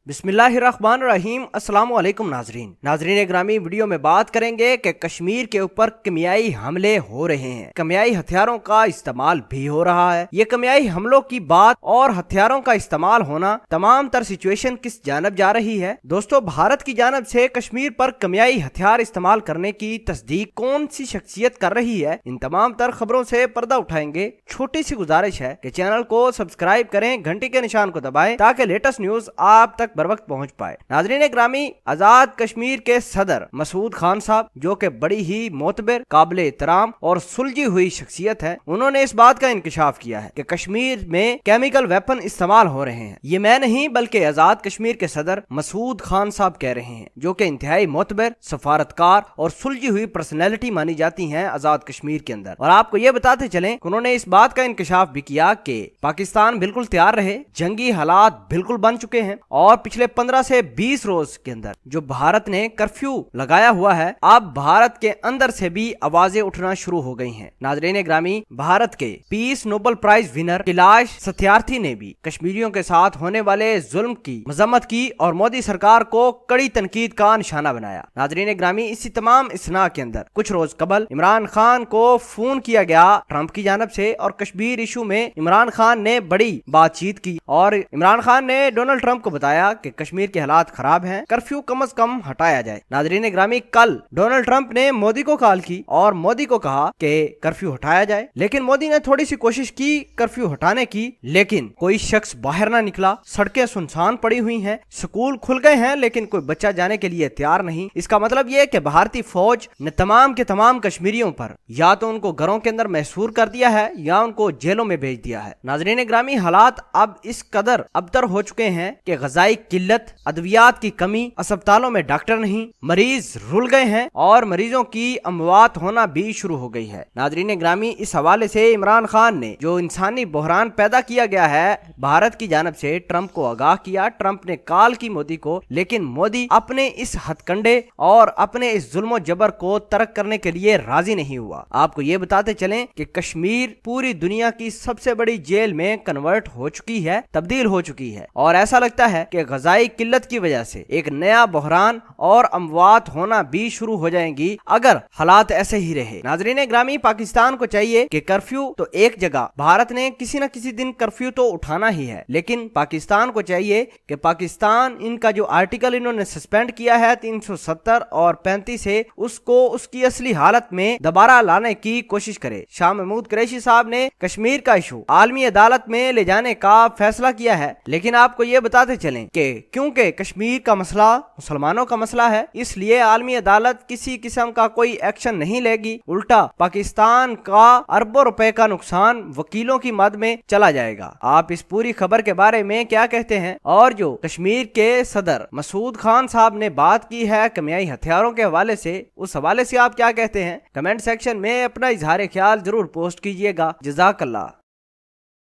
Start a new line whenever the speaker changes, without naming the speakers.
बिस्मिल्लाहिर्रहमानिर्रहीम। अस्सलाम वालेकुम नाजरीन ग्रामी, वीडियो में बात करेंगे कि कश्मीर के ऊपर किमियाई हमले हो रहे हैं, किमियाई हथियारों का इस्तेमाल भी हो रहा है। ये किमियाई हमलों की बात और हथियारों का इस्तेमाल होना, तमाम तर सिचुएशन किस जानब जा रही है। दोस्तों, भारत की जानब से कश्मीर पर किमियाई हथियार इस्तेमाल करने की तस्दीक कौन सी शख्सियत कर रही है, इन तमाम तर खबरों से पर्दा उठाएंगे। छोटी सी गुजारिश है कि चैनल को सब्सक्राइब करें, घंटी के निशान को दबाएं ताकि लेटेस्ट न्यूज आप तक बर वक्त पहुंच पाए। नाजरीन ग्रामी, आजाद कश्मीर के सदर मसूद खान साहब, जो कि बड़ी ही मोतबर, काबिल एहतराम और सुलझी हुई शख्सियत है, उन्होंने इस बात का इंकशाफ किया है कि कश्मीर में केमिकल वेपन इस्तेमाल हो रहे हैं। ये मैं नहीं बल्कि आजाद कश्मीर के सदर मसूद खान साहब कह रहे हैं, जो कि इंतहाई मोतबर, सफारतकार और सुलझी हुई पर्सनैलिटी मानी जाती हैं आजाद कश्मीर के अंदर। और आपको ये बताते चलें, उन्होंने इस बात का इंकशाफ भी किया कि पाकिस्तान बिल्कुल तैयार रहे, जंगी हालात बिल्कुल बन चुके हैं और पिछले 15 से 20 रोज के अंदर जो भारत ने कर्फ्यू लगाया हुआ है, अब भारत के अंदर से भी आवाजें उठना शुरू हो गई हैं। नाजरीन ग्रामी, भारत के peace Nobel prize winner Kailash Satyarthi ने भी कश्मीरियों के साथ होने वाले जुल्म की मजम्मत की और मोदी सरकार को कड़ी तनकीद का निशाना बनाया। नाजरीन ग्रामी, इसी तमाम इसना के अंदर कुछ रोज कबल इमरान खान को फोन किया गया ट्रंप की जानब से और कश्मीर इशू में इमरान खान ने बड़ी बातचीत की और इमरान खान ने डोनाल्ड ट्रंप को बताया कि कश्मीर के हालात खराब हैं, कर्फ्यू कम से कम हटाया जाए। नाजरीन ग्रामी, कल डोनाल्ड ट्रंप ने मोदी को कॉल की और मोदी को कहा कि कर्फ्यू हटाया जाए, लेकिन मोदी ने थोड़ी सी कोशिश की कर्फ्यू हटाने की, लेकिन कोई शख्स बाहर ना निकला। सड़कें सुनसान पड़ी हुई हैं, स्कूल खुल गए हैं, लेकिन कोई बच्चा जाने के लिए तैयार नहीं। इसका मतलब ये कि भारतीय फौज ने तमाम के तमाम कश्मीरियों पर या तो उनको घरों के अंदर महसूर कर दिया है या उनको जेलों में भेज दिया है। नाजरीन ग्रामी, हालात अब इस कदर अबतर हो चुके हैं कि ग़ज़ाई किल्लत, अद्वियात की कमी, अस्पतालों में डॉक्टर नहीं, मरीज रुल गए हैं और मरीजों की अमवात होना भी शुरू हो गई है। नाजरीन ग्रामी, इस हवाले से इमरान खान ने जो इंसानी बहरान पैदा किया गया है भारत की जानब से, ट्रंप को आगाह किया। ट्रंप ने कॉल की मोदी को, लेकिन मोदी अपने इस हथकंडे और अपने इस जुल्म जबर को तर्क करने के लिए राजी नहीं हुआ। आपको ये बताते चलें कि कश्मीर पूरी दुनिया की सबसे बड़ी जेल में कन्वर्ट हो चुकी है, तब्दील हो चुकी है और ऐसा लगता है कि ग़ज़ाई किल्लत की वजह से एक नया बहरान और अमवात होना भी शुरू हो जाएंगी अगर हालात ऐसे ही रहे। नाजरीन ग्रामी, पाकिस्तान को चाहिए कि कर्फ्यू तो एक जगह, भारत ने किसी न किसी दिन कर्फ्यू तो उठाना ही है, लेकिन पाकिस्तान को चाहिए कि पाकिस्तान इनका जो आर्टिकल इन्होंने सस्पेंड किया है 370 और 35 से, उसको उसकी असली हालत में दोबारा लाने की कोशिश करे। शाह महमूद कुरैशी साहब ने कश्मीर का इशू आलमी अदालत में ले जाने का फैसला किया है, लेकिन आपको ये बताते चलें कि क्योंकि कश्मीर का मसला मुसलमानों का मसला है, इसलिए आलमी अदालत किसी किस्म का कोई एक्शन नहीं लेगी। उल्टा पाकिस्तान का अरबों रुपए का नुकसान वकीलों की मद में चला जाएगा। आप इस पूरी खबर के बारे में क्या कहते हैं? और जो कश्मीर के सदर मसूद खान साहब ने बात की है किमियाई हथियारों के हवाले से, उस हवाले से आप क्या कहते हैं? कमेंट सेक्शन में अपना इजहार ख्याल जरूर पोस्ट कीजिएगा। जज़ाकल्लाह।